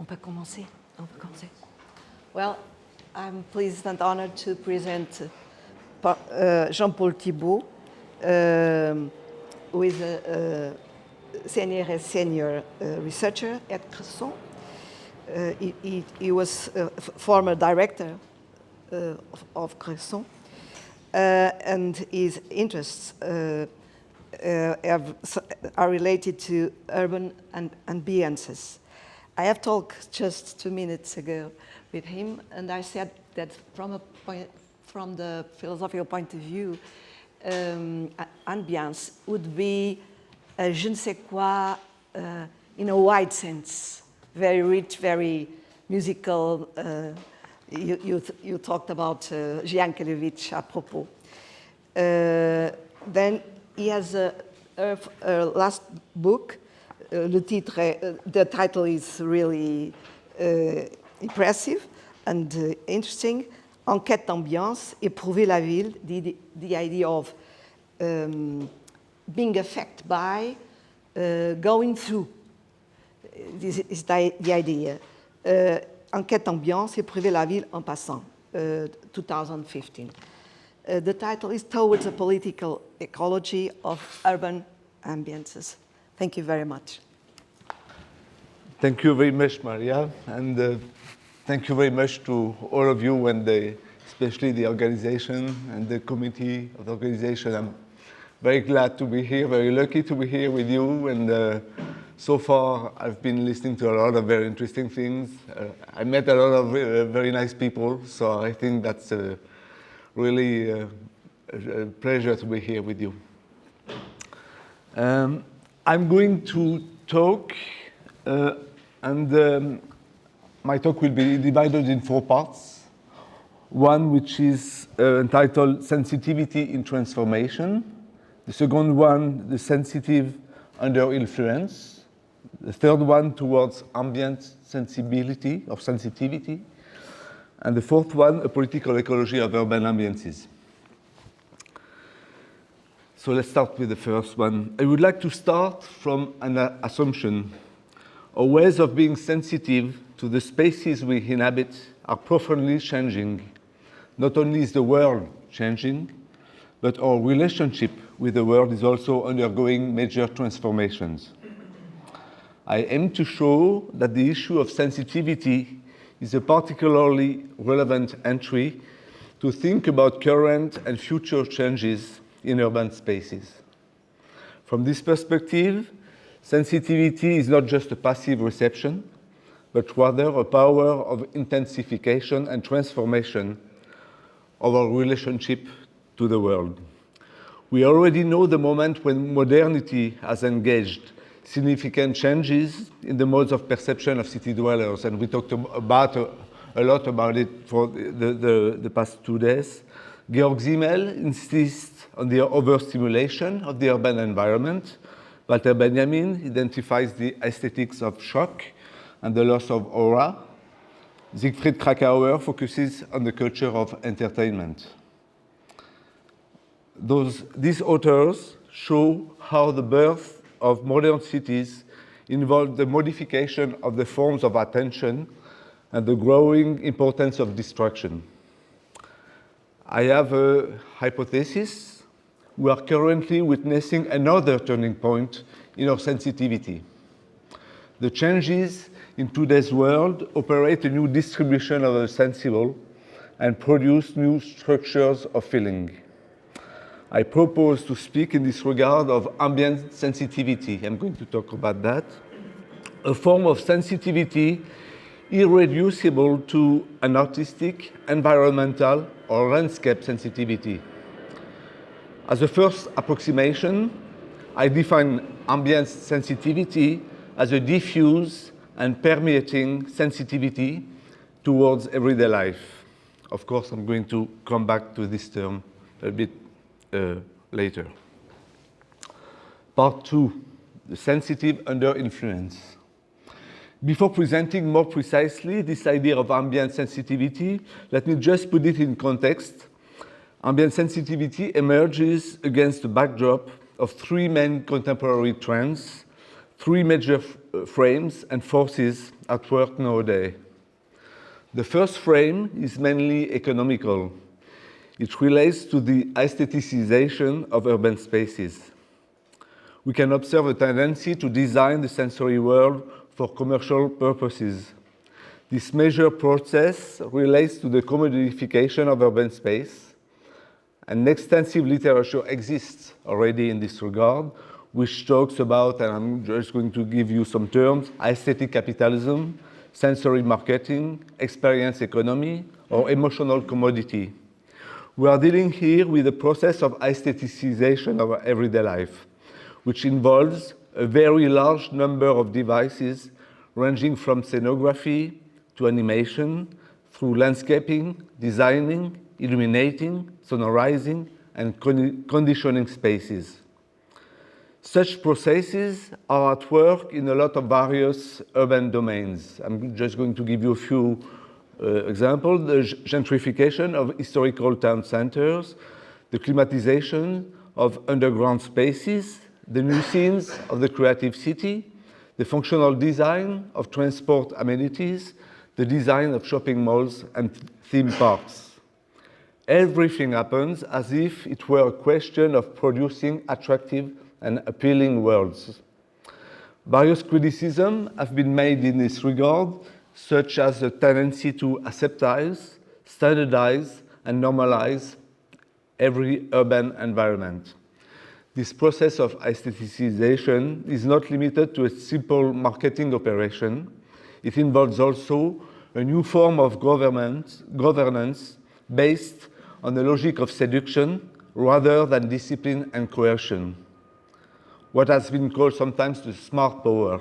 On peut commencer. Well, I'm pleased and honored to present Jean-Paul Thibaud, who is a CNRS senior researcher at CRESSON. He was a former director of CRESSON, and his interests are related to urban and ambiances. I have talked just 2 minutes ago with him, and I said that from the philosophical point of view, ambiance would be je ne sais quoi in a wide sense, very rich, very musical. You talked about Jankelevich à propos. Then he has a last book. The title is really impressive and interesting. Enquête d'ambiance, éprouver la ville, the idea of being affected by, going through. This is the idea. Enquête d'ambiance, éprouver la ville en passant, 2015. The title is Towards a Political Ecology of Urban Ambiances. Thank you very much. Thank you very much, Maria, and thank you very much to all of you, and especially the organization and the committee of the organization. I'm very glad to be here, very lucky to be here with you, and so far I've been listening to a lot of very interesting things. I met a lot of very nice people, so I think that's really a pleasure to be here with you. I'm going to talk, and my talk will be divided in 4 parts. One which is entitled Sensitivity in Transformation. The second one, The Sensitive Under Influence. The third one, Towards Ambient Sensibility or Sensitivity. And the fourth one, A Political Ecology of Urban Ambiances. So let's start with the first one. I would like to start from an assumption. Our ways of being sensitive to the spaces we inhabit are profoundly changing. Not only is the world changing, but our relationship with the world is also undergoing major transformations. I aim to show that the issue of sensitivity is a particularly relevant entry to think about current and future changes in urban spaces. From this perspective, sensitivity is not just a passive reception, but rather a power of intensification and transformation of our relationship to the world. We already know the moment when modernity has engaged significant changes in the modes of perception of city dwellers, and we talked about a lot about it for the past 2 days. Georg Simmel insists on the overstimulation of the urban environment. Walter Benjamin identifies the aesthetics of shock and the loss of aura. Siegfried Krakauer focuses on the culture of entertainment. These authors show how the birth of modern cities involved the modification of the forms of attention and the growing importance of distraction. I have a hypothesis. We are currently witnessing another turning point in our sensitivity. The changes in today's world operate a new distribution of the sensible and produce new structures of feeling. I propose to speak in this regard of ambient sensitivity. I'm going to talk about that. A form of sensitivity irreducible to an artistic, environmental, or landscape sensitivity. As a first approximation, I define ambient sensitivity as a diffuse and permeating sensitivity towards everyday life. Of course, I'm going to come back to this term a bit later. Part 2, the sensitive under influence. Before presenting more precisely this idea of ambient sensitivity, let me just put it in context. Ambient sensitivity emerges against the backdrop of 3 main contemporary trends: three major frames and forces at work nowadays. The first frame is mainly economical. It relates to the aestheticization of urban spaces. We can observe a tendency to design the sensory world for commercial purposes. This major process relates to the commodification of urban space, and extensive literature exists already in this regard, which talks about, and I'm just going to give you some terms, aesthetic capitalism, sensory marketing, experience economy, or emotional commodity. We are dealing here with the process of aestheticization of our everyday life, which involves a very large number of devices ranging from scenography to animation, through landscaping, designing, illuminating, sonorizing, and conditioning spaces. Such processes are at work in a lot of various urban domains. I'm just going to give you a few examples. The gentrification of historical town centers, the climatization of underground spaces, the new scenes of the creative city, the functional design of transport amenities, the design of shopping malls and theme parks. Everything happens as if it were a question of producing attractive and appealing worlds. Various criticisms have been made in this regard, such as the tendency to aseptize, standardize, and normalize every urban environment. This process of aestheticization is not limited to a simple marketing operation. It involves also a new form of governance based on the logic of seduction rather than discipline and coercion. What has been called sometimes the smart power.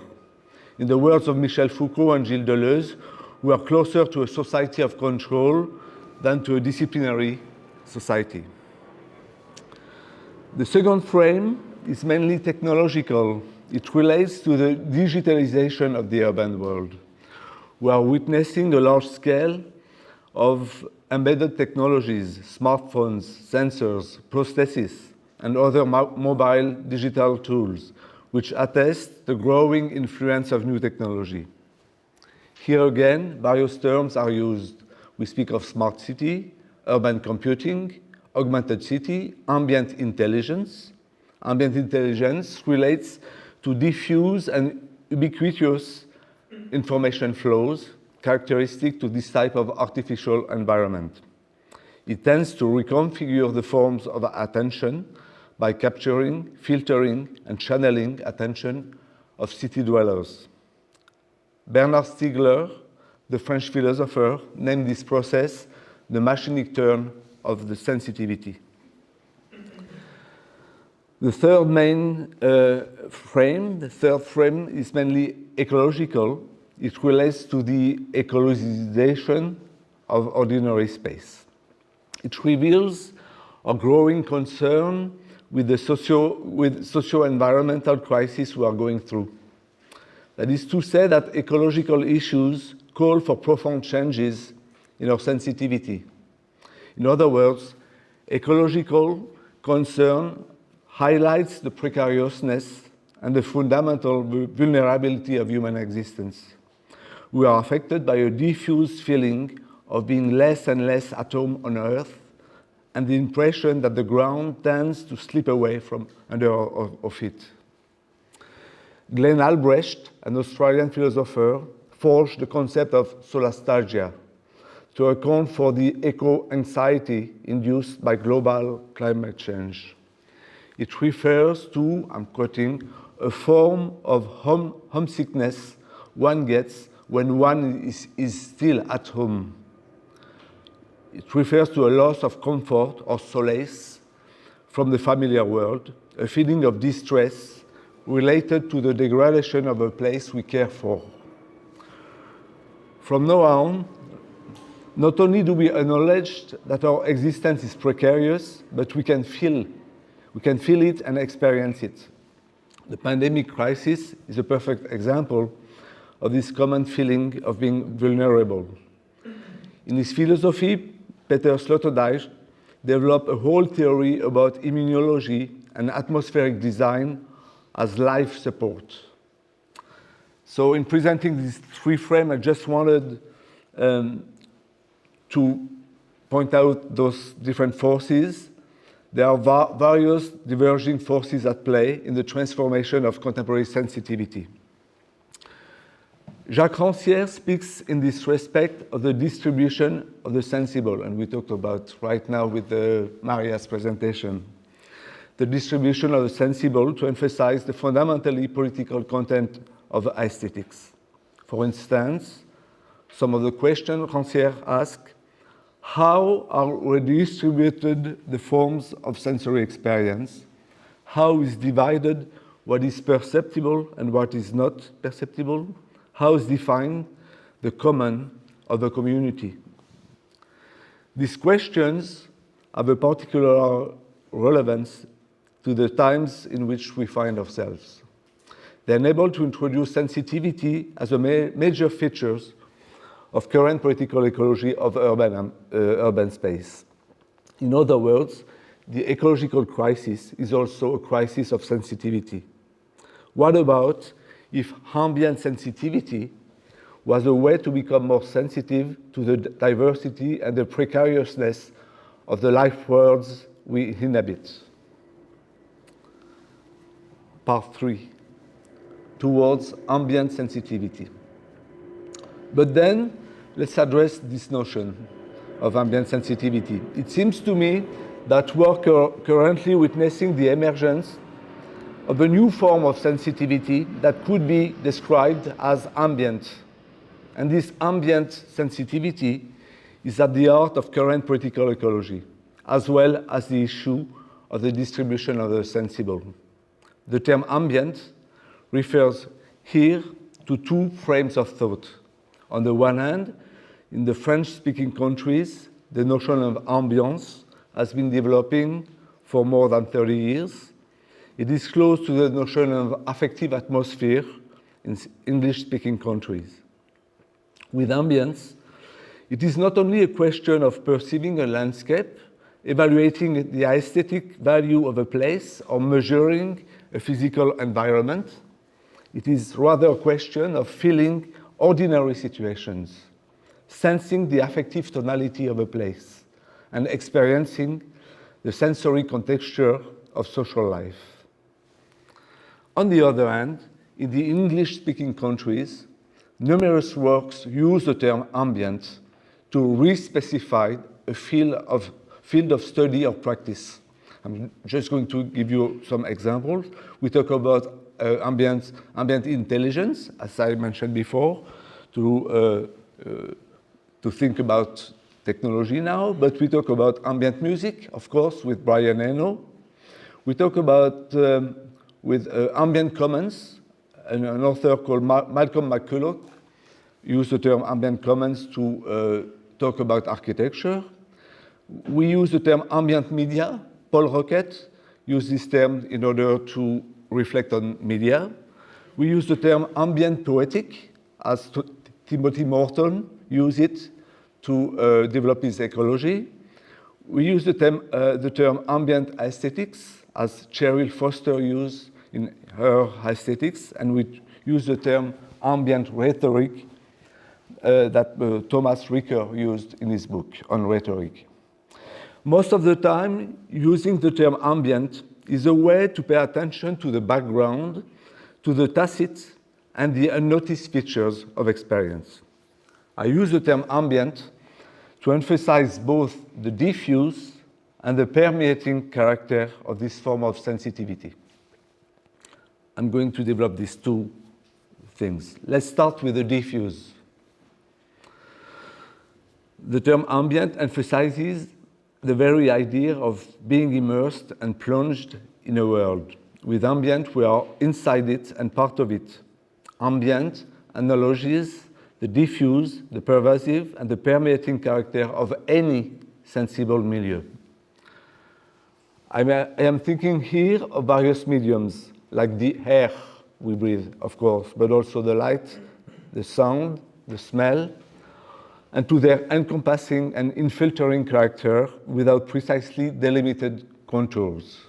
In the words of Michel Foucault and Gilles Deleuze, we are closer to a society of control than to a disciplinary society. The second frame is mainly technological. It relates to the digitalization of the urban world. We are witnessing a large scale of embedded technologies, smartphones, sensors, prostheses, and other mobile digital tools, which attest the growing influence of new technology. Here again, various terms are used. We speak of smart city, urban computing, augmented city, ambient intelligence. Ambient intelligence relates to diffuse and ubiquitous information flows characteristic to this type of artificial environment. It tends to reconfigure the forms of attention by capturing, filtering, and channeling attention of city dwellers. Bernard Stiegler, the French philosopher, named this process the machinic turn of the sensitivity. The third main frame is mainly ecological. It relates to the ecologization of ordinary space. It reveals a growing concern with the socio-environmental crisis we are going through. That is to say that ecological issues call for profound changes in our sensitivity. In other words, ecological concern highlights the precariousness and the fundamental vulnerability of human existence. We are affected by a diffuse feeling of being less and less at home on Earth, and the impression that the ground tends to slip away from under our feet. Glenn Albrecht, an Australian philosopher, forged the concept of solastalgia to account for the eco-anxiety induced by global climate change. It refers to, I'm quoting, a form of homesickness one gets when one is still at home. It refers to a loss of comfort or solace from the familiar world, a feeling of distress related to the degradation of a place we care for. From now on, not only do we acknowledge that our existence is precarious, but we can feel it and experience it. The pandemic crisis is a perfect example of this common feeling of being vulnerable. In his philosophy, Peter Sloterdijk developed a whole theory about immunology and atmospheric design as life support. So in presenting these three frames, I just wanted to point out those different forces. There are various diverging forces at play in the transformation of contemporary sensitivity. Jacques Rancière speaks in this respect of the distribution of the sensible, and we talked about right now with Maria's presentation. The distribution of the sensible to emphasize the fundamentally political content of aesthetics. For instance, some of the questions Rancière asks: how are redistributed the forms of sensory experience? How is divided what is perceptible and what is not perceptible? How is defined the common of the community? These questions have a particular relevance to the times in which we find ourselves. They enable to introduce sensitivity as a major feature of current political ecology of urban space. In other words, the ecological crisis is also a crisis of sensitivity. What about if ambient sensitivity was a way to become more sensitive to the diversity and the precariousness of the life worlds we inhabit? Part 3, towards ambient sensitivity. But then, let's address this notion of ambient sensitivity. It seems to me that we are currently witnessing the emergence of a new form of sensitivity that could be described as ambient. And this ambient sensitivity is at the heart of current political ecology, as well as the issue of the distribution of the sensible. The term ambient refers here to two frames of thought. On the one hand, in the French-speaking countries, the notion of ambiance has been developing for more than 30 years. It is close to the notion of affective atmosphere in English-speaking countries. With ambience, it is not only a question of perceiving a landscape, evaluating the aesthetic value of a place, or measuring a physical environment. It is rather a question of feeling ordinary situations, sensing the affective tonality of a place, and experiencing the sensory contexture of social life. On the other hand, in the English-speaking countries, numerous works use the term ambient to re-specify a field of study or practice. I'm just going to give you some examples. We talk about ambient intelligence, as I mentioned before, to think about technology now, but we talk about ambient music, of course, with Brian Eno. We talk about with ambient commons, and an author called Malcolm McCulloch used the term ambient commons to talk about architecture. We use the term ambient media. Paul Roquette used this term in order to reflect on media. We use the term ambient poetic, as Timothy Morton used it to develop his ecology. We use the term ambient aesthetics, as Cheryl Foster used in her aesthetics, and we use the term ambient rhetoric that Thomas Ricker used in his book on rhetoric. Most of the time, using the term ambient is a way to pay attention to the background, to the tacit and the unnoticed features of experience. I use the term ambient to emphasize both the diffuse and the permeating character of this form of sensitivity. I'm going to develop these two things. Let's start with the diffuse. The term ambient emphasizes the very idea of being immersed and plunged in a world. With ambient, we are inside it and part of it. Ambient analogies the diffuse, the pervasive, and the permeating character of any sensible milieu. I am thinking here of various mediums, like the air we breathe, of course, but also the light, the sound, the smell, and to their encompassing and infiltrating character without precisely delimited contours.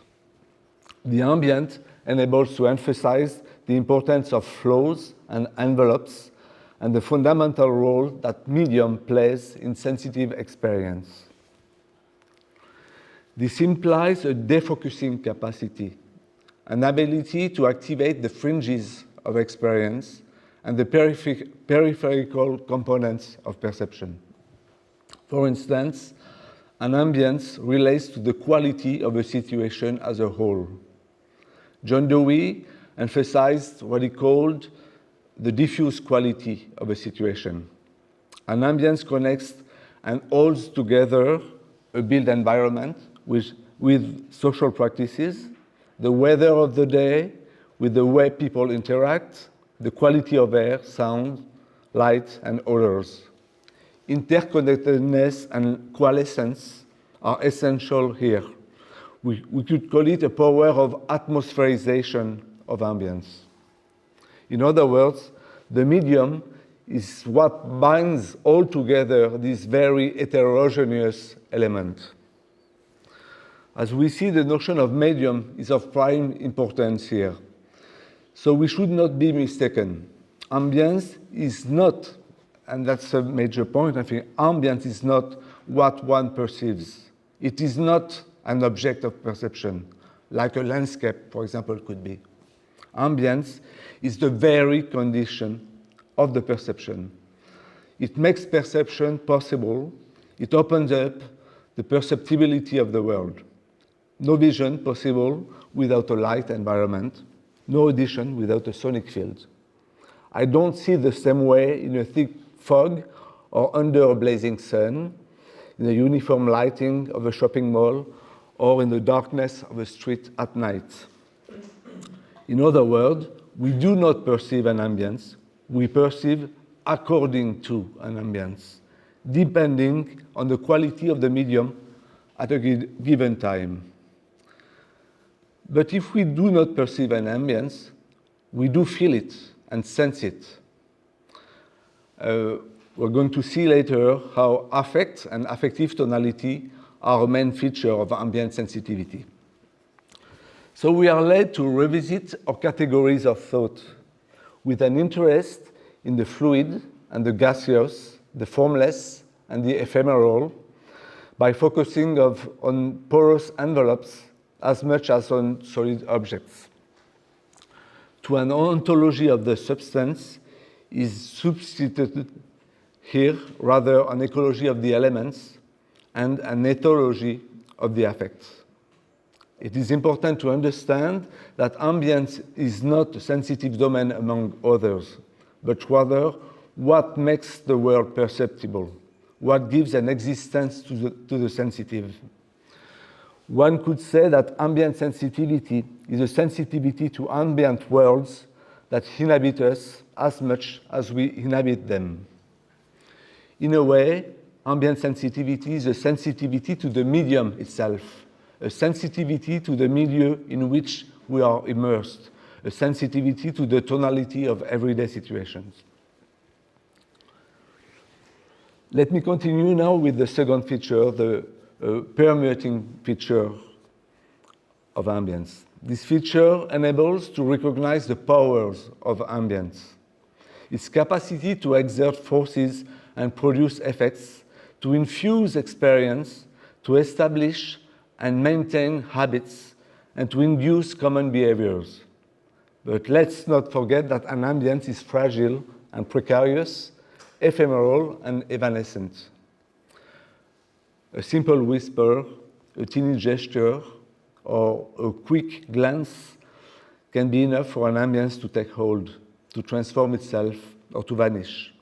The ambient enables to emphasize the importance of flows and envelopes, and the fundamental role that medium plays in sensitive experience. This implies a defocusing capacity, an ability to activate the fringes of experience and the peripheral components of perception. For instance, an ambience relates to the quality of a situation as a whole. John Dewey emphasized what he called the diffuse quality of a situation. An ambience connects and holds together a built environment with social practices, the weather of the day, with the way people interact, the quality of air, sound, light, and odors. Interconnectedness and coalescence are essential here. We could call it a power of atmospherization of ambience. In other words, the medium is what binds all together this very heterogeneous element. As we see, the notion of medium is of prime importance here. So we should not be mistaken. Ambience is not, and that's a major point, I think, ambience is not what one perceives. It is not an object of perception, like a landscape, for example, could be. Ambience is the very condition of the perception. It makes perception possible. It opens up the perceptibility of the world. No vision possible without a light environment. No audition without a sonic field. I don't see the same way in a thick fog or under a blazing sun, in the uniform lighting of a shopping mall, or in the darkness of a street at night. In other words, we do not perceive an ambience, we perceive according to an ambience, depending on the quality of the medium at a given time. But if we do not perceive an ambience, we do feel it and sense it. We're going to see later how affect and affective tonality are a main feature of ambient sensitivity. So we are led to revisit our categories of thought with an interest in the fluid and the gaseous, the formless and the ephemeral, by focusing on porous envelopes as much as on solid objects. To an ontology of the substance is substituted here rather an ecology of the elements and an ethology of the affects. It is important to understand that ambience is not a sensitive domain among others, but rather what makes the world perceptible, what gives an existence to the sensitive. One could say that ambient sensitivity is a sensitivity to ambient worlds that inhabit us as much as we inhabit them. In a way, ambient sensitivity is a sensitivity to the medium itself, a sensitivity to the milieu in which we are immersed, a sensitivity to the tonality of everyday situations. Let me continue now with the second feature, the permeating feature of ambience. This feature enables to recognize the powers of ambience, its capacity to exert forces and produce effects, to infuse experience, to establish and maintain habits, and to induce common behaviors. But let's not forget that an ambience is fragile and precarious, ephemeral and evanescent. A simple whisper, a teeny gesture, or a quick glance can be enough for an ambience to take hold, to transform itself, or to vanish.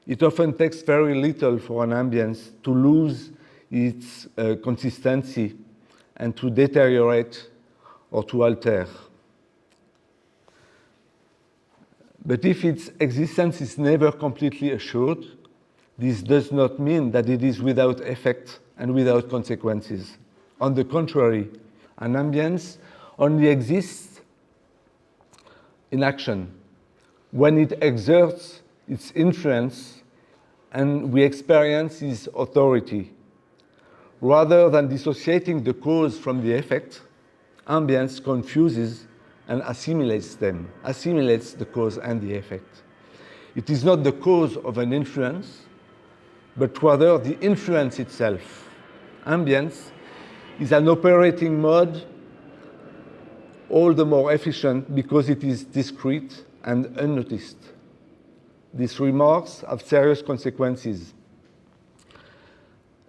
It often takes very little for an ambience to lose its consistency and to deteriorate or to alter. But if its existence is never completely assured, this does not mean that it is without effect and without consequences. On the contrary, an ambience only exists in action when it exerts its influence and we experience its authority. Rather than dissociating the cause from the effect, ambience confuses and assimilates them, assimilates the cause and the effect. It is not the cause of an influence, but rather the influence itself. Ambience is an operating mode all the more efficient because it is discrete and unnoticed. These remarks have serious consequences.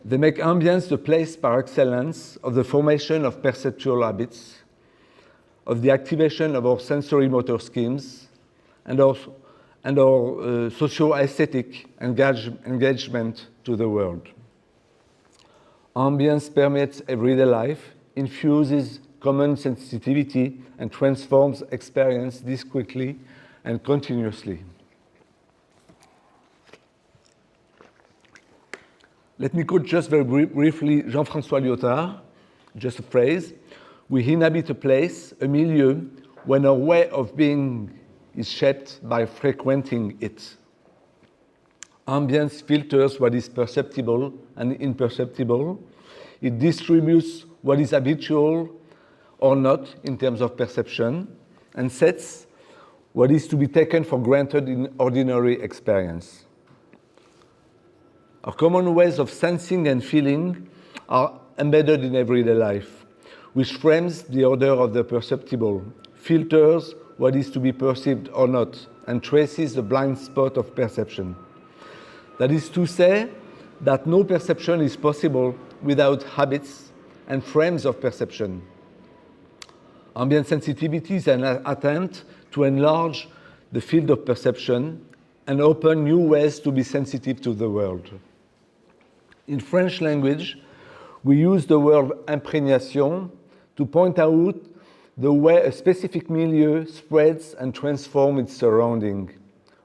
They make ambience the place par excellence of the formation of perceptual habits, of the activation of our sensory motor schemes, and our socio-aesthetic engagement to the world. Ambience permeates everyday life, infuses common sensitivity, and transforms experience discreetly and continuously. Let me quote just very briefly Jean-François Lyotard, just a phrase. We inhabit a place, a milieu, when our way of being is shaped by frequenting it. Ambience filters what is perceptible and imperceptible. It distributes what is habitual or not in terms of perception, and sets what is to be taken for granted in ordinary experience. Our common ways of sensing and feeling are embedded in everyday life, which frames the order of the perceptible, filters what is to be perceived or not, and traces the blind spot of perception. That is to say that no perception is possible without habits and frames of perception. Ambient sensitivity is an attempt to enlarge the field of perception and open new ways to be sensitive to the world. In French language, we use the word imprégnation to point out the way a specific milieu spreads and transforms its surrounding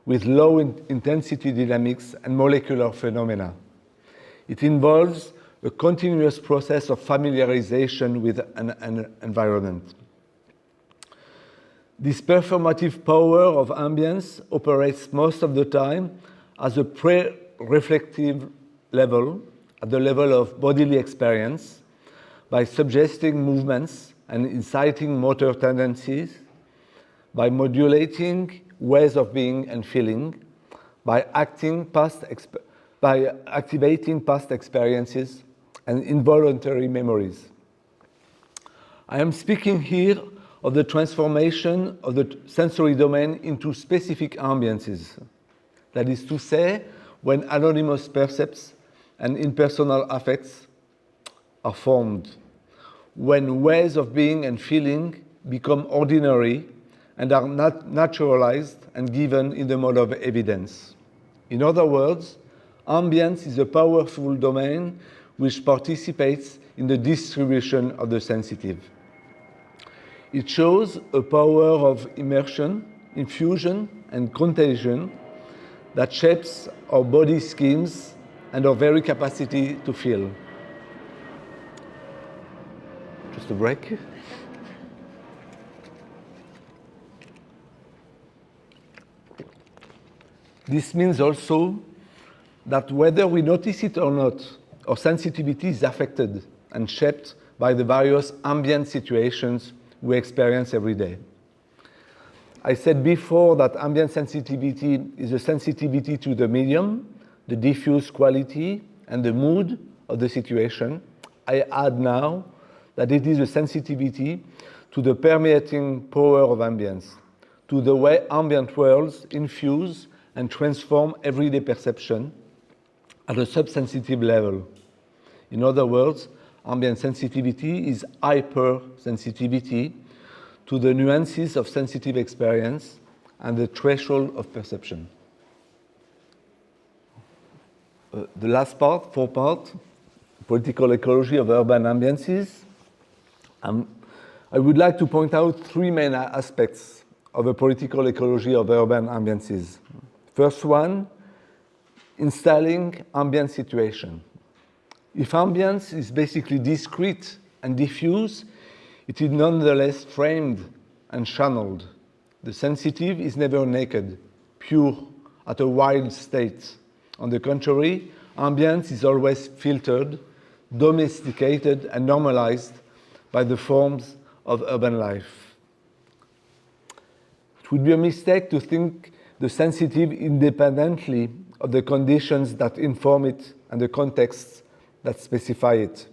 with low intensity dynamics and molecular phenomena. It involves a continuous process of familiarization with an environment. This performative power of ambience operates most of the time as a pre-reflective level, at the level of bodily experience, by suggesting movements and inciting motor tendencies, by modulating ways of being and feeling, by activating past experiences and involuntary memories. I am speaking here of the transformation of the sensory domain into specific ambiances. That is to say, when anonymous percepts and impersonal affects are formed, when ways of being and feeling become ordinary and are not naturalized and given in the mode of evidence. In other words, ambience is a powerful domain which participates in the distribution of the sensitive. It shows a power of immersion, infusion, and contagion that shapes our body schemes and our very capacity to feel. Just a break. This means also that whether we notice it or not, our sensitivity is affected and shaped by the various ambient situations we experience every day. I said before that ambient sensitivity is a sensitivity to the medium, the diffuse quality, and the mood of the situation. I add now that it is a sensitivity to the permeating power of ambience, to the way ambient worlds infuse and transform everyday perception at a subsensitive level. In other words, ambient sensitivity is hypersensitivity to the nuances of sensitive experience and the threshold of perception. The last part, fourth part, political ecology of urban ambiances. I would like to point out three main aspects of a political ecology of urban ambiances. First one, installing ambient situation. If ambience is basically discrete and diffuse, it is nonetheless framed and channeled. The sensitive is never naked, pure, at a wild state. On the contrary, ambience is always filtered, domesticated, and normalized by the forms of urban life. It would be a mistake to think the sensitive independently of the conditions that inform it and the contexts that specify it.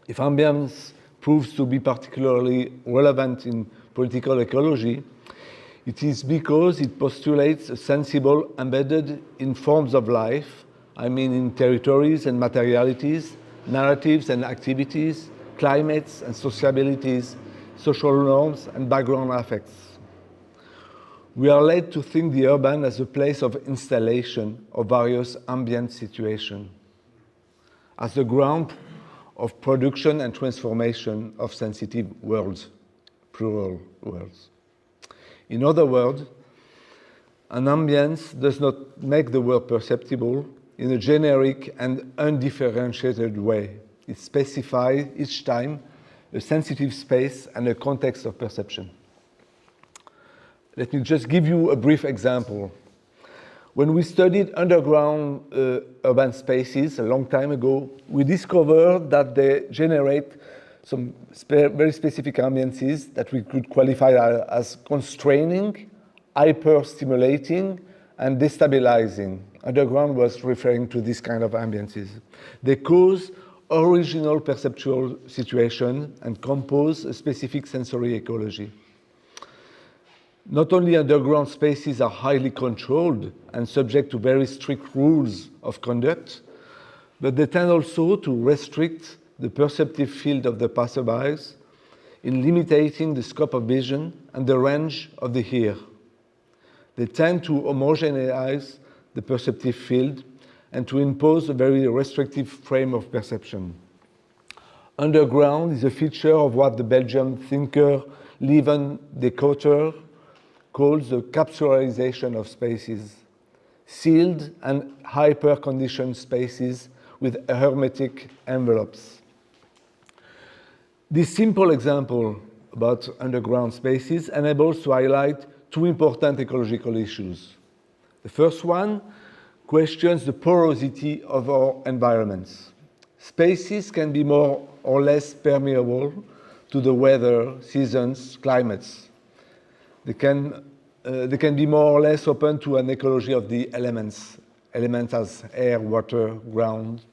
If ambience proves to be particularly relevant in political ecology, it is because it postulates a sensible embedded in forms of life, I mean in territories and materialities, narratives and activities, climates and sociabilities, social norms and background affects. We are led to think the urban as a place of installation of various ambient situations, as the ground of production and transformation of sensitive worlds, plural worlds. In other words, an ambience does not make the world perceptible in a generic and undifferentiated way. It specifies each time a sensitive space and a context of perception. Let me just give you a brief example. When we studied underground urban spaces a long time ago, we discovered that they generate some very specific ambiances that we could qualify as constraining, hyper-stimulating, and destabilizing. Underground was referring to this kind of ambiances. They cause original perceptual situation and compose a specific sensory ecology. Not only underground spaces are highly controlled and subject to very strict rules of conduct, but they tend also to restrict the perceptive field of the passerbys in limiting the scope of vision and the range of the ear. They tend to homogenize the perceptive field and to impose a very restrictive frame of perception. Underground is a feature of what the Belgian thinker Lieven de Cotter calls the capsularization of spaces, sealed and hyper-conditioned spaces with hermetic envelopes. This simple example about underground spaces enables to highlight two important ecological issues. The first one questions the porosity of our environments. Spaces can be more or less permeable to the weather, seasons, climates. They can be more or less open to an ecology of the elements as air, water, ground.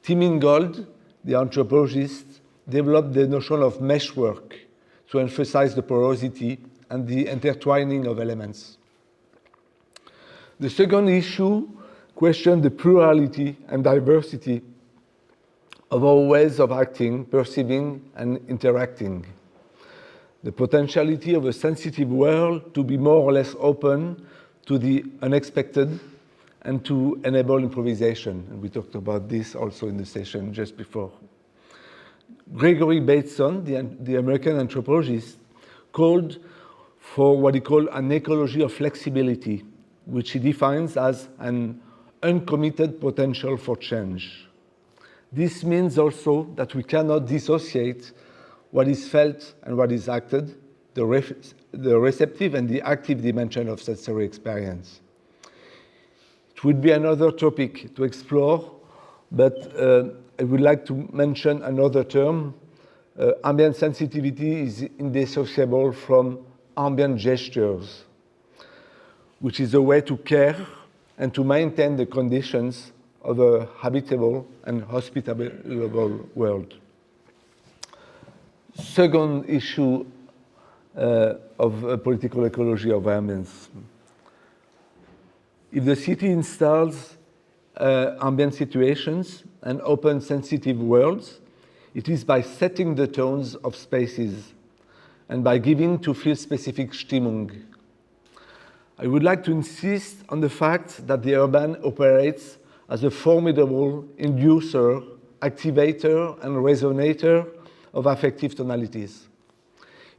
Tim Ingold, the anthropologist, developed the notion of meshwork to emphasize the porosity and the intertwining of elements. The second issue questioned the plurality and diversity of our ways of acting, perceiving, and interacting. The potentiality of a sensitive world to be more or less open to the unexpected and to enable improvisation. And we talked about this also in the session just before. Gregory Bateson, the American anthropologist, called for what he called an ecology of flexibility, which he defines as an uncommitted potential for change. This means also that we cannot dissociate what is felt and what is acted, the receptive and the active dimension of sensory experience. It would be another topic to explore, but I would like to mention another term. Ambient sensitivity is indissociable from ambient gestures, which is a way to care and to maintain the conditions of a habitable and hospitable world. Second issue of political ecology of ambience. If the city installs ambient situations and open sensitive worlds, it is by setting the tones of spaces and by giving to field-specific Stimmung. I would like to insist on the fact that the urban operates as a formidable inducer, activator, and resonator of affective tonalities.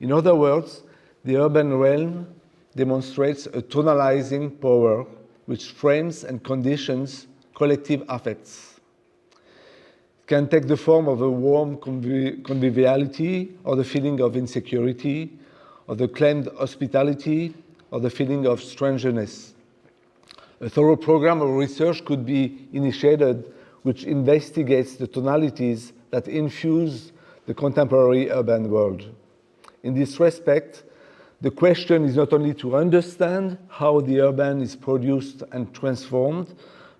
In other words, the urban realm demonstrates a tonalizing power which frames and conditions collective affects. It can take the form of a warm conviviality, or the feeling of insecurity, or the claimed hospitality, or the feeling of strangeness. A thorough program of research could be initiated which investigates the tonalities that infuse the contemporary urban world. In this respect, The question is not only to understand how the urban is produced and transformed,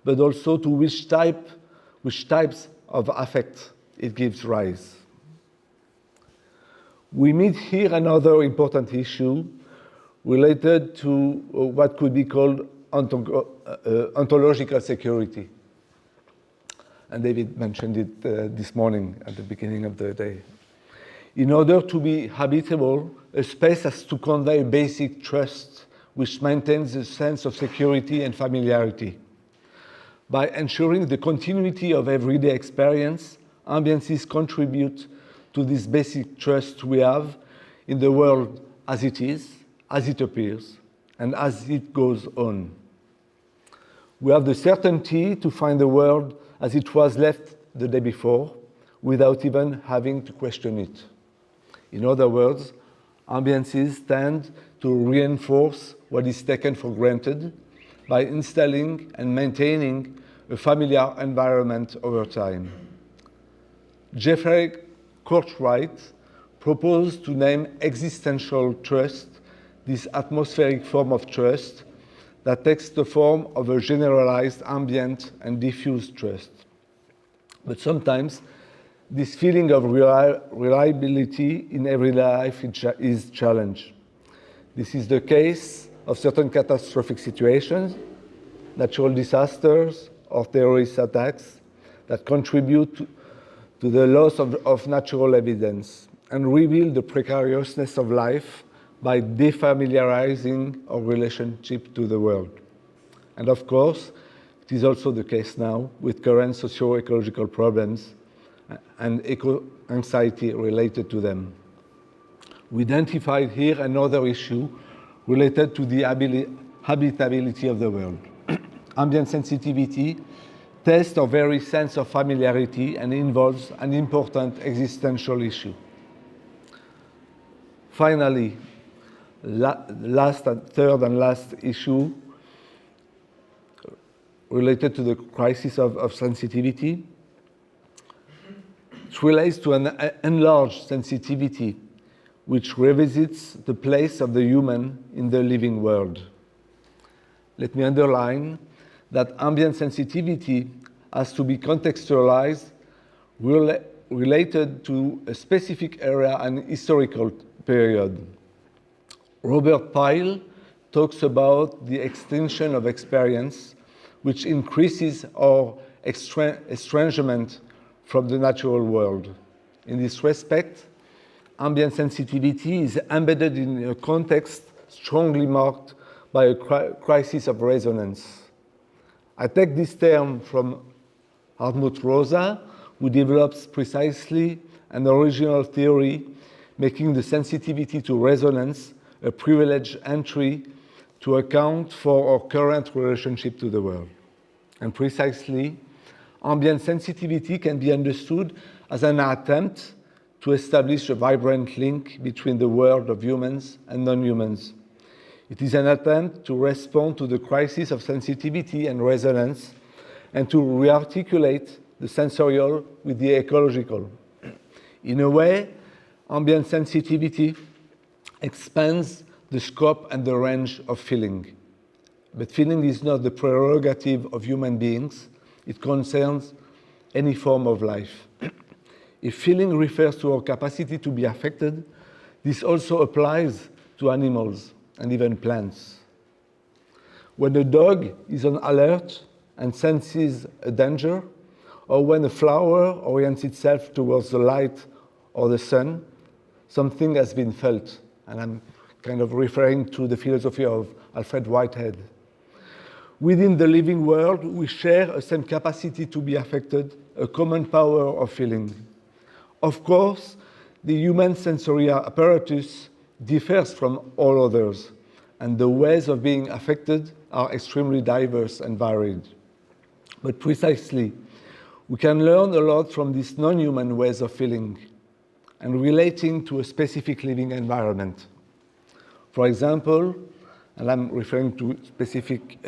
but also to which types of affect it gives rise. We meet here another important issue related to what could be called ontological security. And David mentioned it this morning at the beginning of the day. In order to be habitable, a space has to convey basic trust, which maintains a sense of security and familiarity. By ensuring the continuity of everyday experience, ambiances contribute to this basic trust we have in the world as it is, as it appears, and as it goes on. We have the certainty to find the world as it was left the day before, without even having to question it. In other words, ambiances tend to reinforce what is taken for granted by installing and maintaining a familiar environment over time. Jeffrey Courtwright proposed to name existential trust this atmospheric form of trust that takes the form of a generalized ambient and diffuse trust. But sometimes this feeling of reliability in everyday life is challenged. This is the case of certain catastrophic situations, natural disasters, or terrorist attacks that contribute to the loss of natural evidence and reveal the precariousness of life by defamiliarizing our relationship to the world. And of course, it is also the case now with current socio-ecological problems and eco-anxiety related to them. We identified here another issue related to the habitability of the world. Ambient sensitivity tests our very sense of familiarity and involves an important existential issue. Finally, third and last issue related to the crisis of sensitivity. It relates to an enlarged sensitivity which revisits the place of the human in the living world. Let me underline that ambient sensitivity has to be contextualized, related to a specific area and historical period. Robert Pyle talks about the extension of experience, which increases our estrangement from the natural world. In this respect, ambient sensitivity is embedded in a context strongly marked by a crisis of resonance. I take this term from Hartmut Rosa, who develops precisely an original theory making the sensitivity to resonance a privileged entry to account for our current relationship to the world. And precisely, ambient sensitivity can be understood as an attempt to establish a vibrant link between the world of humans and non-humans. It is an attempt to respond to the crisis of sensitivity and resonance and to rearticulate the sensorial with the ecological. In a way, ambient sensitivity expands the scope and the range of feeling. But feeling is not the prerogative of human beings. It concerns any form of life. If feeling refers to our capacity to be affected, this also applies to animals and even plants. When a dog is on alert and senses a danger, or when a flower orients itself towards the light or the sun, something has been felt. And I'm kind of referring to the philosophy of Alfred Whitehead. Within the living world, we share a same capacity to be affected, a common power of feeling. Of course, the human sensory apparatus differs from all others, and the ways of being affected are extremely diverse and varied. But precisely, we can learn a lot from these non-human ways of feeling and relating to a specific living environment. For example, and I'm referring to specific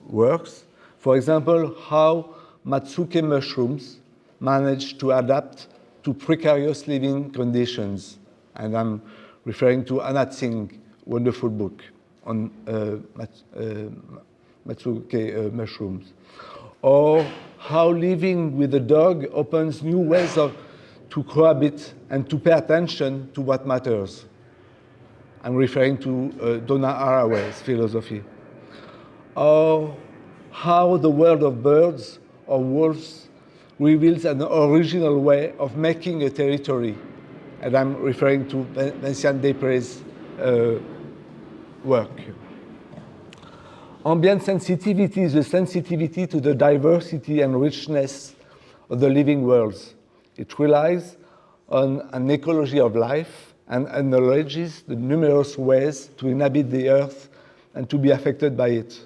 works, for example, how Matsuke mushrooms manage to adapt to precarious living conditions. And I'm referring to Anat Singh, wonderful book on Matsuke mushrooms. Or how living with a dog opens new ways to cohabit and to pay attention to what matters. I'm referring to Donna Haraway's philosophy. Or how the world of birds or wolves reveals an original way of making a territory. And I'm referring to Vincent Desprez's work. Ambient sensitivity is the sensitivity to the diversity and richness of the living worlds. It relies on an ecology of life and acknowledges the numerous ways to inhabit the earth and to be affected by it.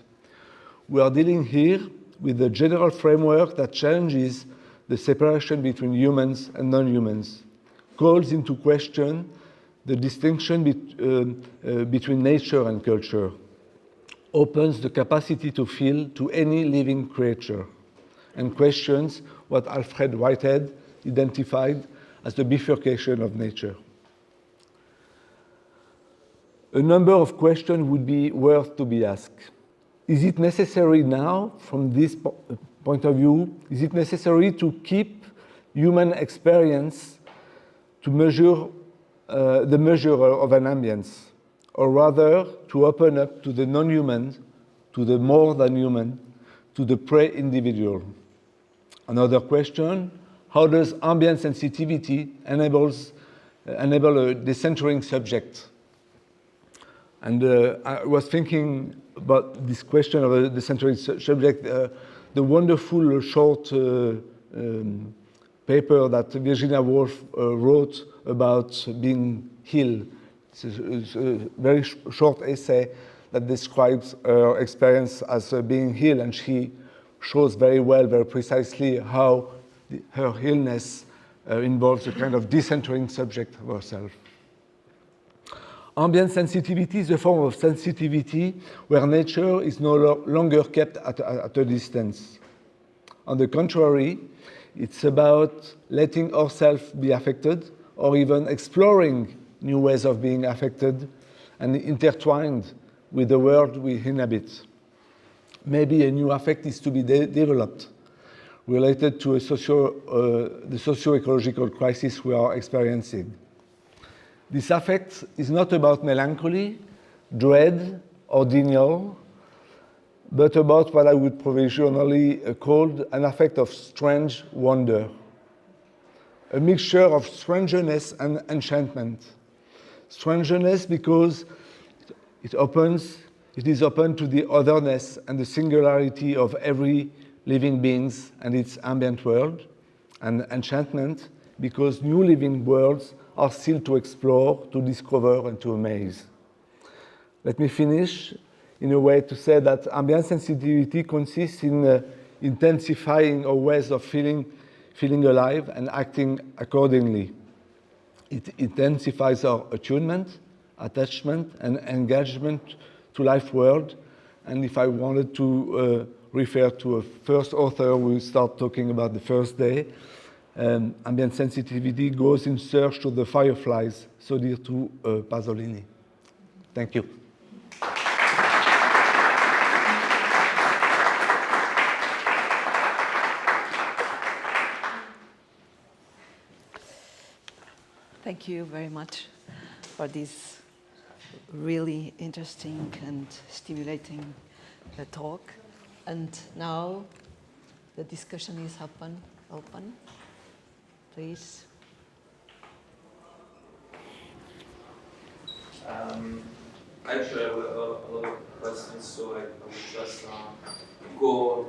We are dealing here with a general framework that challenges the separation between humans and non-humans, calls into question the distinction between nature and culture, opens the capacity to feel to any living creature, and questions what Alfred Whitehead identified as the bifurcation of nature. A number of questions would be worth to be asked. Is it necessary now, from this point of view, is it necessary to keep human experience to measure the measure of an ambience, or rather to open up to the non-human, to the more than human, to the pre-individual? Another question, how does ambient sensitivity enable a decentering subject? And I was thinking about this question of a decentering subject, the wonderful short paper that Virginia Woolf wrote about being healed. It's a very short essay that describes her experience as being healed, and she shows very well, very precisely how her illness involves a kind of decentering subject of herself. Ambient sensitivity is a form of sensitivity where nature is no longer kept at a distance. On the contrary, it's about letting ourselves be affected, or even exploring new ways of being affected and intertwined with the world we inhabit. Maybe a new affect is to be developed, related to the socio-ecological crisis we are experiencing. This affect is not about melancholy, dread, or denial, but about what I would provisionally call an affect of strange wonder, a mixture of strangeness and enchantment. Strangeness because it is open to the otherness and the singularity of every living being and its ambient world, and enchantment because new living worlds are still to explore, to discover, and to amaze. Let me finish in a way to say that ambient sensitivity consists in intensifying our ways of feeling alive and acting accordingly. It intensifies our attunement, attachment, and engagement to life world. And if I wanted to refer to a first author, we start talking about the first day. Ambient sensitivity goes in search to the fireflies, so dear to Pasolini. Thank you. Thank you very much for this really interesting and stimulating talk. And now the discussion is open. Please. Actually, I have a lot of questions, so I will just go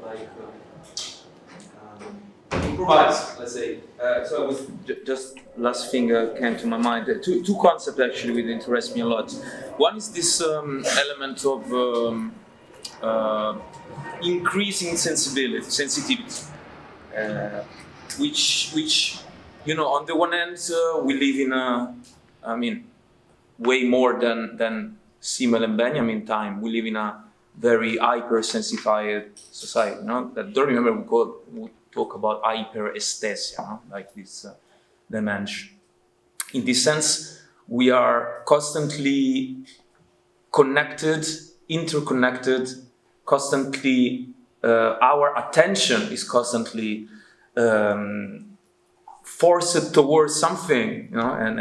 improvise, let's say. So I was just last thing came to my mind. Two concepts actually would interest me a lot. One is this element of increasing sensitivity, which on the one hand we live in way more than Simmel and Benjamin time. We live in a very hypersensified society. That don't remember we talk about hyperesthesia, like this dimension. In this sense, we are constantly connected, interconnected, constantly, our attention is constantly forced towards something, and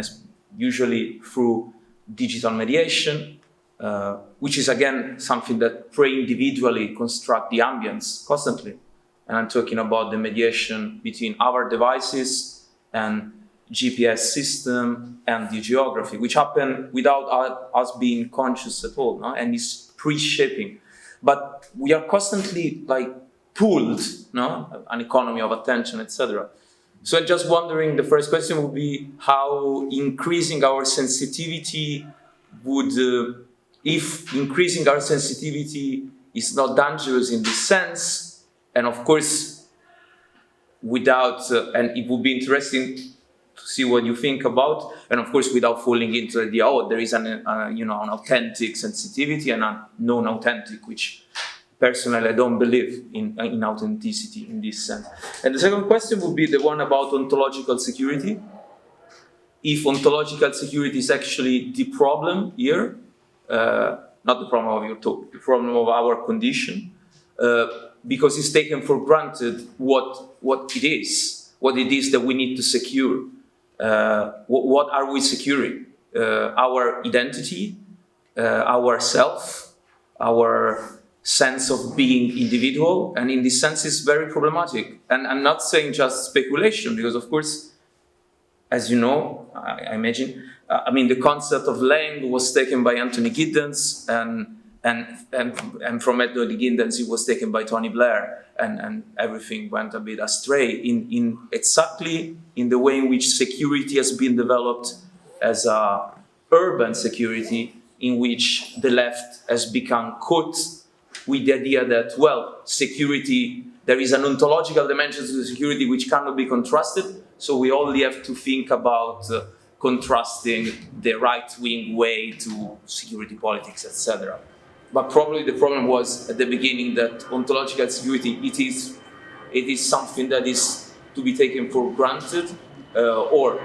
usually through digital mediation, which is again something that pre-individually construct the ambience constantly. And I'm talking about the mediation between our devices and GPS system and the geography, which happen without us being conscious at all, and is pre-shaping. But we are constantly pulled, an economy of attention, etc. So I'm just wondering, the first question would be how increasing our sensitivity would, if increasing our sensitivity is not dangerous in this sense, and of course, without, and it would be interesting to see what you think about, and of course, without falling into the idea, there is an authentic sensitivity and a non-authentic, which personally I don't believe in authenticity in this sense. And the second question would be the one about ontological security. If ontological security is actually the problem here, not the problem of your talk, the problem of our condition, because it's taken for granted what it is that we need to secure. What are we securing? Our identity, our self, our sense of being individual, and in this sense it's very problematic. And I'm not saying just speculation, because of course, as you know, I imagine, the concept of land was taken by Anthony Giddens, and from Anthony Giddens it was taken by Tony Blair, and everything went a bit astray in exactly in the way in which security has been developed as a urban security, in which the left has become caught with the idea that, security, there is an ontological dimension to security which cannot be contrasted, so we only have to think about contrasting the right-wing way to security politics, etc. But probably the problem was at the beginning that ontological security, it is something that is to be taken for granted, or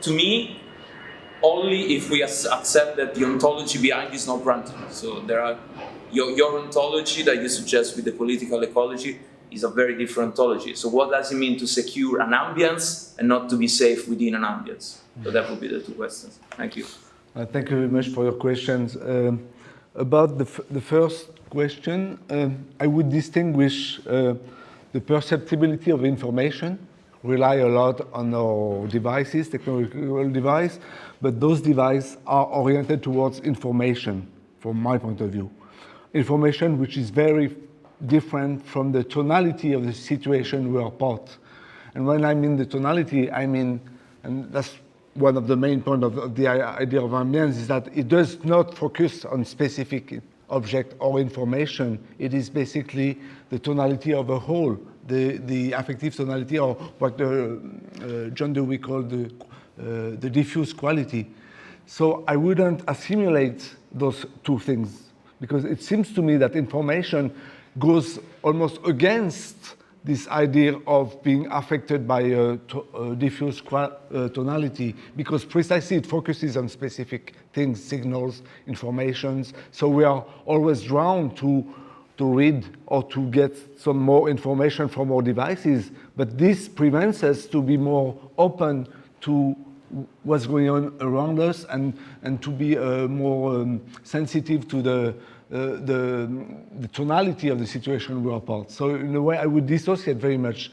to me, only if we accept that the ontology behind is not granted. So there are your ontology that you suggest with the political ecology is a very different ontology. So what does it mean to secure an ambience and not to be safe within an ambience? So that would be the two questions. Thank you. Thank you very much for your questions. About the first question, I would distinguish the perceptibility of information, rely a lot on our devices, technological device, but those devices are oriented towards information, from my point of view. Information which is very different from the tonality of the situation we are part. And when I mean the tonality, I mean, and that's one of the main points of the idea of ambience, is that it does not focus on specific object or information. It is basically the tonality of a whole, the affective tonality, or what John Dewey called the diffuse quality. So I wouldn't assimilate those two things, because it seems to me that information goes almost against this idea of being affected by a diffuse tonality, because precisely it focuses on specific things, signals, informations. So we are always drawn to read or to get some more information from our devices, but this prevents us to be more open to what's going on around us and to be more sensitive to the tonality of the situation we are part. So in a way, I would dissociate very much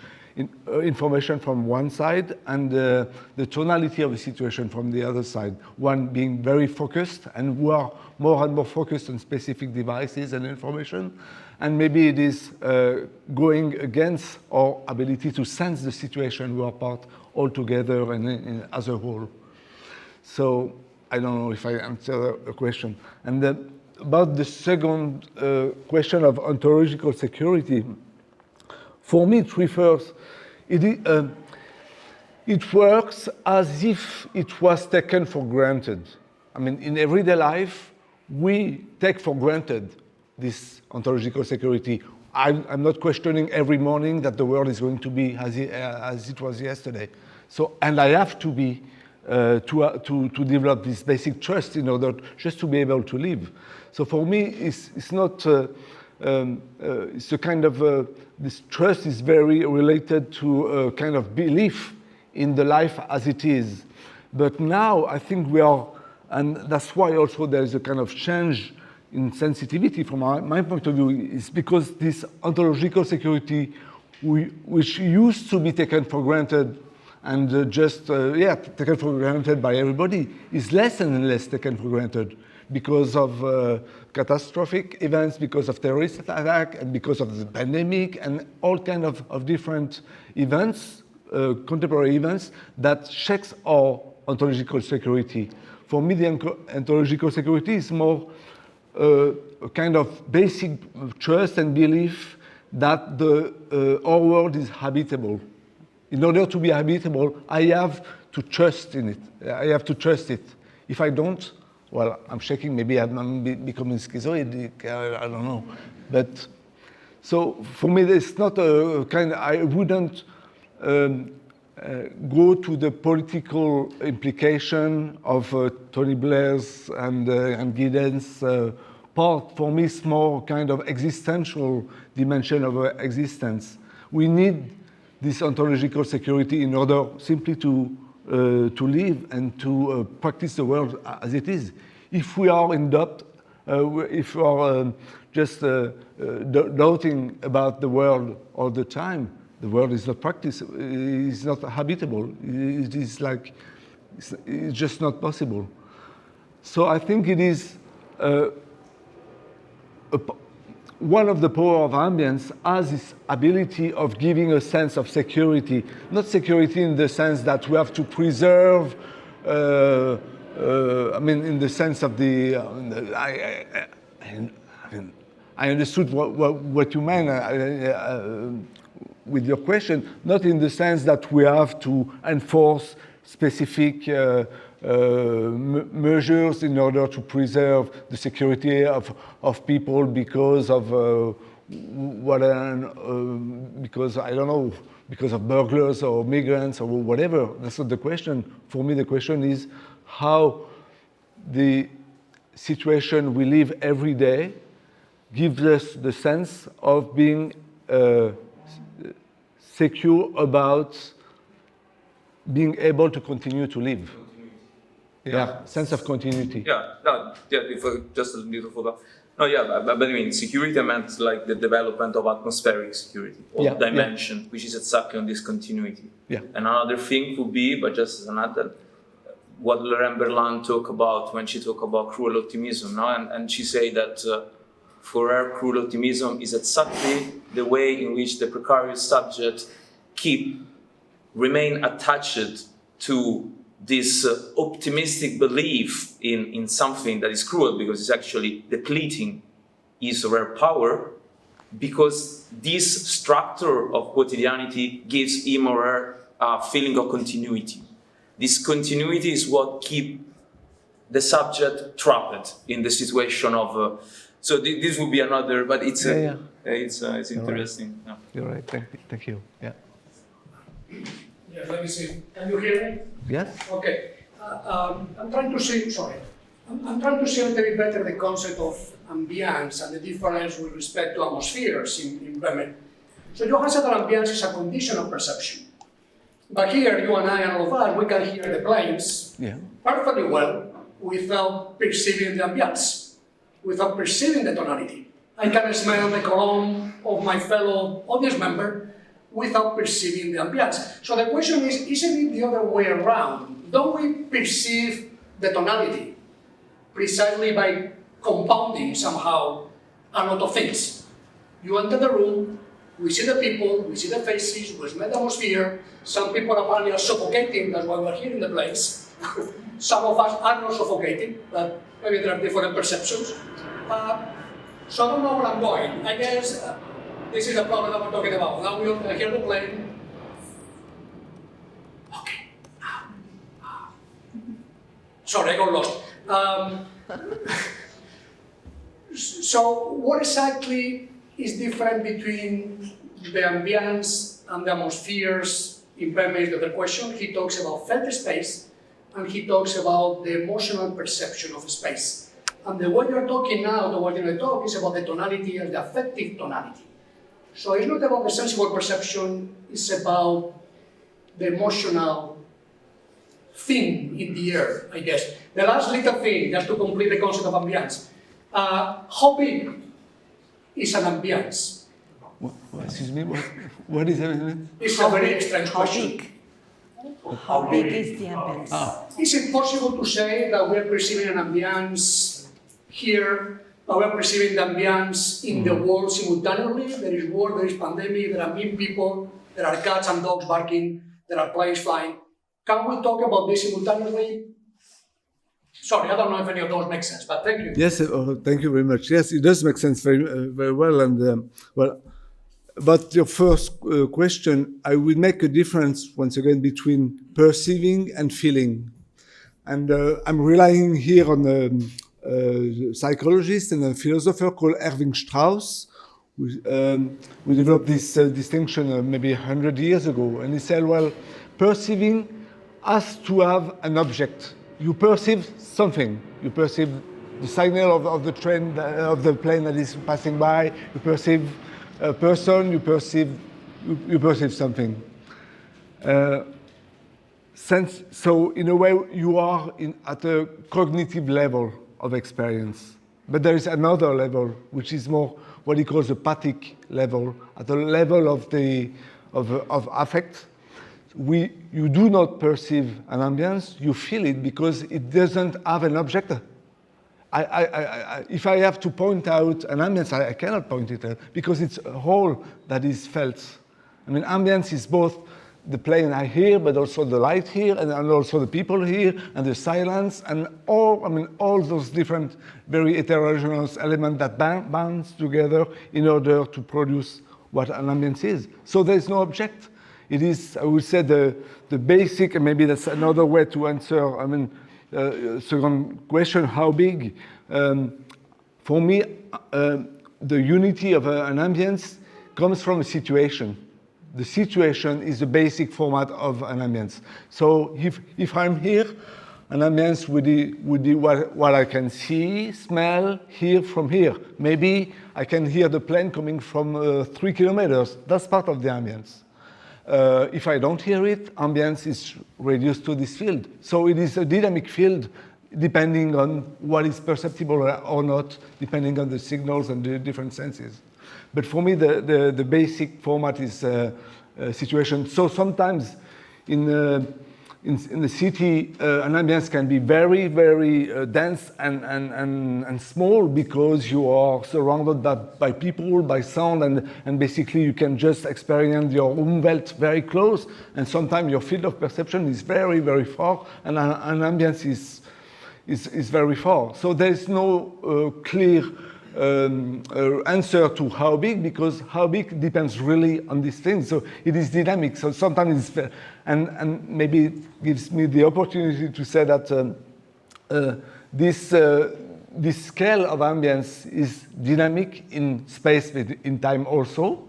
information from one side and the tonality of the situation from the other side. One being very focused, and we are more and more focused on specific devices and information, and maybe it is going against our ability to sense the situation we are part altogether and as a whole. So I don't know if I answered the question. And about the second question of ontological security, for me it refers, it works as if it was taken for granted. I mean, in everyday life, we take for granted this ontological security. I'm not questioning every morning that the world is going to be as it was yesterday. So, and I have to be to develop this basic trust in order just to be able to live. So for me, it's not, it's a kind of, this trust is very related to a kind of belief in the life as it is. But now I think we are, and that's why also there is a kind of change in sensitivity from my point of view, is because this ontological security, which used to be taken for granted and taken for granted by everybody, is less and less taken for granted because of catastrophic events, because of terrorist attack, and because of the pandemic, and all kind of different events, contemporary events, that shakes our ontological security. For me, the ontological security is more a kind of basic trust and belief that our world is habitable. In order to be habitable, I have to trust in it. I have to trust it. If I don't, well, I'm shaking, maybe I'm becoming schizoid, I don't know. But, so for me, it's not a kind, I wouldn't go to the political implication of Tony Blair's and Gideon's part. For me, it's more kind of existential dimension of existence. We need this ontological security in order simply to live and to practice the world as it is. If we are in doubt, if we are just doubting about the world all the time, the world is not practiced, it's not habitable. It is like, it's just not possible. So I think it is one of the power of ambience has this ability of giving a sense of security. Not security in the sense that we have to preserve, I mean, in the sense of the, I understood what you meant with your question, not in the sense that we have to enforce specific measures in order to preserve the security of people because of because I don't know, because of burglars or migrants or whatever. That's not the question. For me, the question is how the situation we live every day gives us the sense of being secure about being able to continue to live. Yeah, sense of continuity. Yeah, no, yeah, if I just a little follow-up. No, yeah, but I mean, security meant like the development of atmospheric security, or dimension, which is exactly on this continuity. Yeah. And another thing could be, but just as another, what Laurent Berland talked about when she talked about cruel optimism, no? And she said that for her, cruel optimism is exactly the way in which the precarious subject remain attached to this optimistic belief in something that is cruel because it's actually depleting his or her power, because this structure of quotidianity gives him or her a feeling of continuity. This continuity is what keeps the subject trapped in the situation of. So this would be another, but it's it's interesting. Right. You're right. Thank you. Yeah. Yes, let me see. Can you hear me? Yes. Okay. I'm trying to see. Sorry. I'm trying to see a little bit better the concept of ambience and the difference with respect to atmospheres in Bremen. So you have said that ambience is a condition of perception. But here, you and I and all of us, we can hear the planes perfectly well without perceiving the ambience, without perceiving the tonality. I can smell the cologne of my fellow audience member without perceiving the ambience. So the question is, isn't it the other way around? Don't we perceive the tonality precisely by compounding somehow a lot of things? You enter the room, we see the people, we see the faces, we smell the atmosphere. Some people apparently are suffocating, that's why we're here in the place. Some of us are not suffocating, but maybe there are different perceptions. So I don't know where I'm going. I guess this is the problem that we're talking about. Now we hear the plane. Okay. Sorry, I got lost. So what exactly is different between the ambience and the atmospheres in Bremen is the other question. He talks about felt space. and he talks about the emotional perception of space. And the way you're talking now, the way you talk, is about the tonality and the affective tonality. So it's not about the sensible perception, it's about the emotional thing in the air, I guess. The last little thing, just to complete the concept of ambience. How big is an ambience? Excuse me, what is it? It's a very strange question. How big is the ambience? Is it possible to say that we are perceiving an ambience here, but we are perceiving the ambience in the world simultaneously? There is war, there is pandemic, there are mean people, there are cats and dogs barking, there are planes flying. Can we talk about this simultaneously? Sorry, I don't know if any of those make sense, but thank you. Yes, thank you very much. Yes, it does make sense very well. And but your first question, I will make a difference once again between perceiving and feeling. And I'm relying here on a psychologist and a philosopher called Erving Strauss. We developed this distinction maybe 100 years ago. And he said, well, perceiving has to have an object. You perceive something. You perceive the signal of the train, of the plane that is passing by. You perceive a person. You perceive something. So in a way, you are at a cognitive level of experience. But there is another level, which is more what he calls a pathic level, at the level of affect. You do not perceive an ambience, you feel it because it doesn't have an object. If I have to point out an ambience, I cannot point it out because it's a whole that is felt. I mean, ambience is both the plane I hear, but also the light here, and also the people here, and the silence, and all those different, very heterogeneous elements that bounce together in order to produce what an ambience is. So there is no object. It is, I would say, the basic, and maybe that's another way to answer, second question, how big? For me, the unity of an ambience comes from a situation. The situation is the basic format of an ambience. So if I'm here, an ambience would be what I can see, smell, hear from here. Maybe I can hear the plane coming from 3 kilometers. That's part of the ambience. If I don't hear it, ambience is reduced to this field. So it is a dynamic field depending on what is perceptible or not, depending on the signals and the different senses. But for me, the basic format is situation. So sometimes in the city, an ambience can be very, very dense and small because you are surrounded by people, by sound, and basically you can just experience your Umwelt very close. And sometimes your field of perception is very, very far, and an ambience is very far. So there is no clear answer to how big, because how big depends really on these things. So it is dynamic. So sometimes it's, and maybe it gives me the opportunity to say that this scale of ambience is dynamic in space, in time also.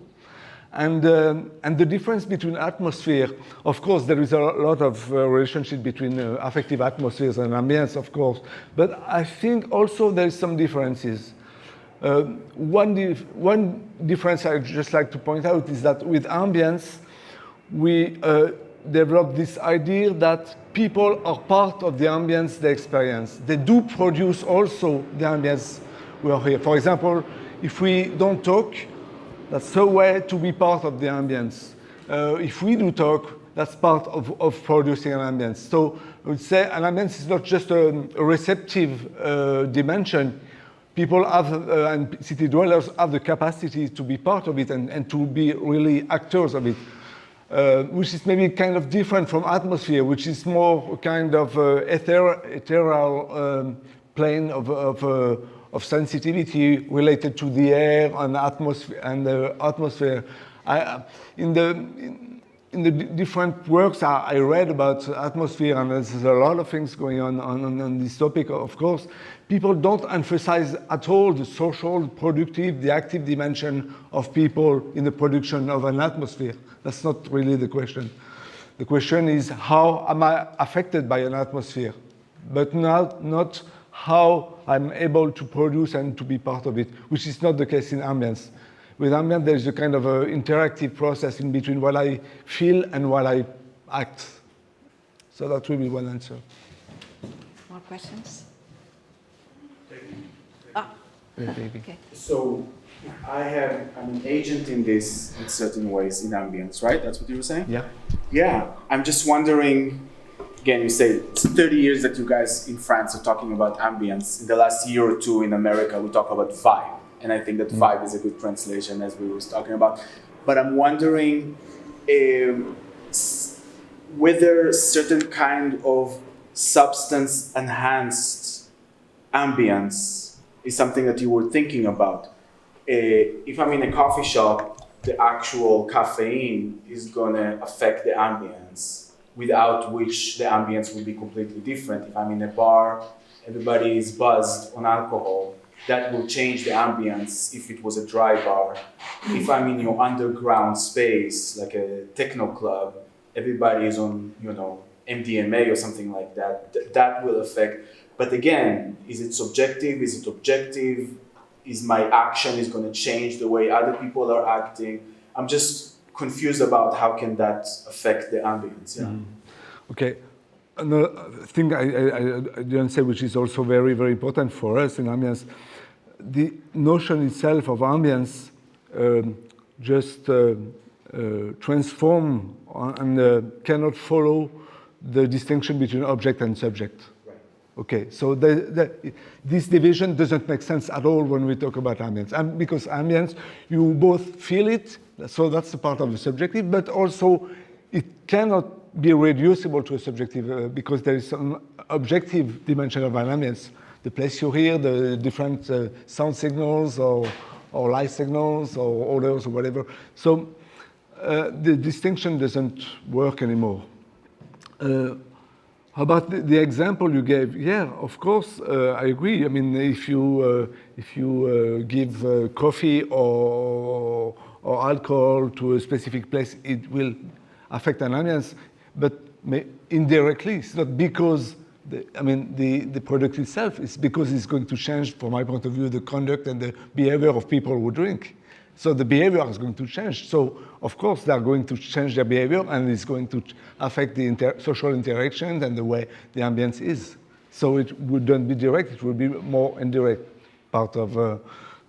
And the difference between atmosphere, of course, there is a lot of relationship between affective atmospheres and ambience, of course. But I think also there is some differences. One difference I'd just like to point out is that with ambience, we develop this idea that people are part of the ambience they experience. They do produce also the ambience we are here. For example, if we don't talk, that's a way to be part of the ambience. If we do talk, that's part of producing an ambience. So I would say an ambience is not just a receptive dimension. People have, and city dwellers have the capacity to be part of it and to be really actors of it, which is maybe kind of different from atmosphere, which is more a kind of ethereal plane of sensitivity related to the air and atmosphere and the atmosphere. In the different works I read about atmosphere, and there's a lot of things going on this topic, of course, people don't emphasize at all the social, productive, the active dimension of people in the production of an atmosphere. That's not really the question. The question is, how am I affected by an atmosphere? But not how I'm able to produce and to be part of it, which is not the case in ambience. With ambient, there's a kind of a interactive process in between what I feel and what I act. So that will be one answer. More questions? Okay. So I'm an agent in this in certain ways in ambience, right? That's what you were saying? Yeah. Yeah. I'm just wondering, again, you say it's 30 years that you guys in France are talking about ambience. In the last year or two in America, we talk about vibe. And I think that vibe is a good translation, as we were talking about. But I'm wondering whether certain kind of substance-enhanced ambience is something that you were thinking about. If I'm in a coffee shop, the actual caffeine is going to affect the ambience, without which the ambience will be completely different. If I'm in a bar, everybody is buzzed on alcohol, that will change the ambience if it was a dry bar. If I'm in your underground space, like a techno club, everybody is on, MDMA or something like that, that will affect. But again, is it subjective? Is it objective? Is my action is going to change the way other people are acting? I'm just confused about how can that affect the ambience. Yeah. Okay. Another thing I didn't say, which is also very, very important for us in ambience, the notion itself of ambience just transform and cannot follow the distinction between object and subject. Right. Okay, so this division doesn't make sense at all when we talk about ambience. Because ambience, you both feel it, so that's the part of the subjective, but also it cannot be reducible to a subjective because there is some objective dimension of an ambience. The place you hear, the different sound signals or light signals or odors or whatever. So the distinction doesn't work anymore. How about the example you gave? Yeah, of course, I agree. I mean, if you give coffee or alcohol to a specific place, it will affect an ambience, but indirectly. It's not because the product itself. It's because it's going to change, from my point of view, the conduct and the behavior of people who drink. So the behavior is going to change. So of course they are going to change their behavior, and it's going to affect the social interactions and the way the ambience is. So it wouldn't be direct; it would be more indirect part of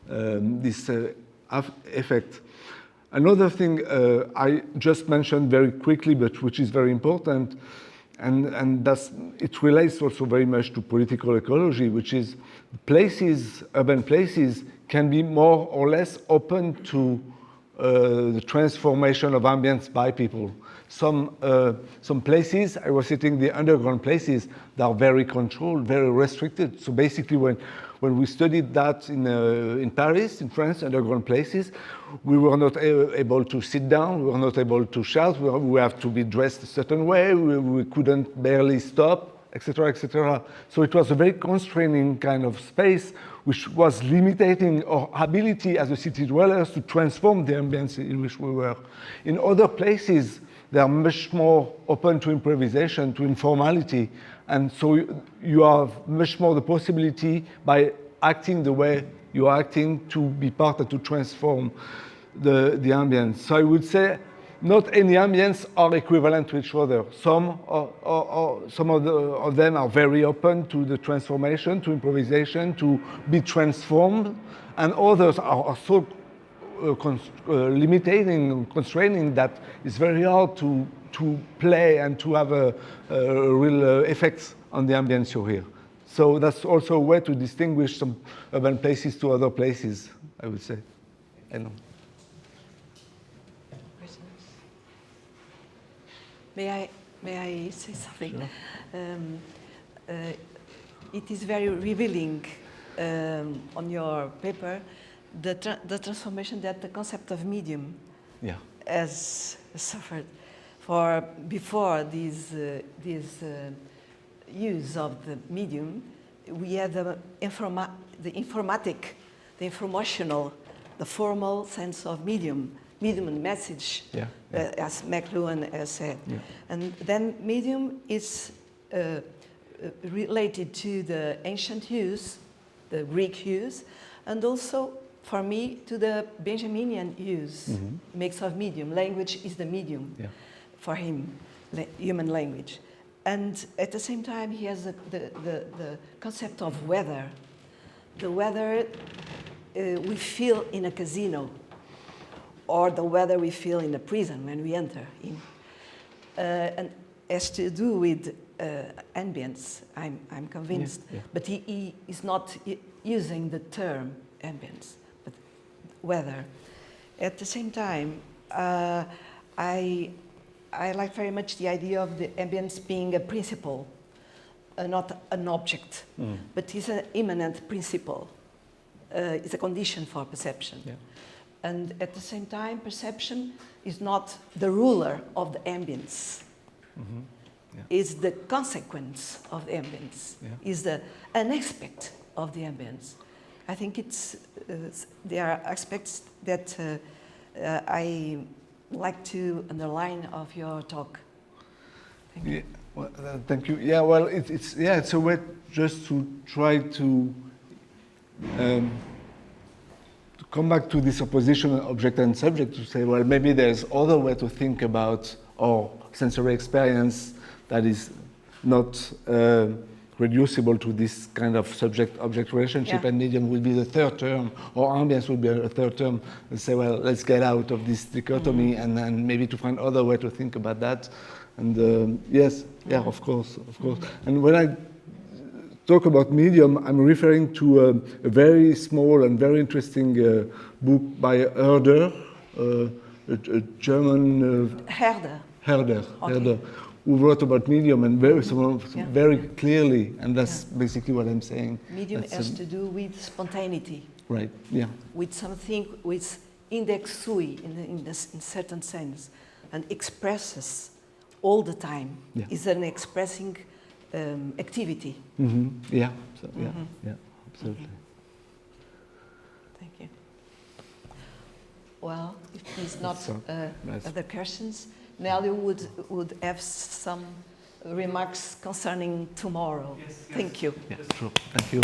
this effect. Another thing I just mentioned very quickly, but which is very important, and it relates also very much to political ecology, which is places, urban places, can be more or less open to the transformation of ambience by people. Some places, I was sitting the underground places, that are very controlled, very restricted. So basically when we studied that in Paris, in France, underground places, we were not able to sit down, we were not able to shout, we have to be dressed a certain way, we couldn't barely stop, etc., etc. So it was a very constraining kind of space, which was limiting our ability as a city dwellers to transform the ambience in which we were. In other places, they are much more open to improvisation, to informality, and so you have much more the possibility, by acting the way you are acting, to be part and to transform the ambience. So I would say not any ambience are equivalent to each other. Some of them are very open to the transformation, to improvisation, to be transformed, and others are so limiting, constraining, that it's very hard to play and to have a real effects on the ambience you hear. So that's also a way to distinguish some urban places to other places, I would say. I know. May I say something? Sure. It is very revealing on your paper the transformation that the concept of medium has suffered. For before this use of the medium, we had the informatic, the informational, the formal sense of medium, medium and message, as McLuhan has said. Yeah. And then medium is related to the ancient use, the Greek use, and also, for me, to the Benjaminian use, mix of medium. Language is the medium for him, human language. And at the same time, he has the concept of weather. The weather we feel in a casino, or the weather we feel in a prison when we enter in. And has to do with ambience, I'm convinced. But he is not using the term ambience, but weather. At the same time, I like very much the idea of the ambience being a principle, not an object, but it's an immanent principle. It's a condition for perception. And at the same time, perception is not the ruler of the ambience. Is the consequence of the ambience, is an aspect of the ambience. I think there are aspects that I like to underline of your talk. Thank you. Well, thank you. Yeah, well, it's a way just to try to come back to this opposition of object and subject, to say, well, maybe there's other way to think about our sensory experience that is not reducible to this kind of subject-object relationship, and medium will be the third term, or ambience will be a third term, and say, well, let's get out of this dichotomy and then maybe to find other way to think about that. And of course. And when I talk about medium, I'm referring to a very small and very interesting book by Herder, a German... Herder, who wrote about medium and very clearly, and that's basically what I'm saying. Medium has to do with spontaneity. Right, yeah. With something with index sui in certain sense, and expresses all the time. Is an expressing activity. Yeah, absolutely. Thank you. Well, if there's not other questions, Nélio would have some remarks concerning tomorrow. Yes. Thank you. Yeah, sure. Thank you.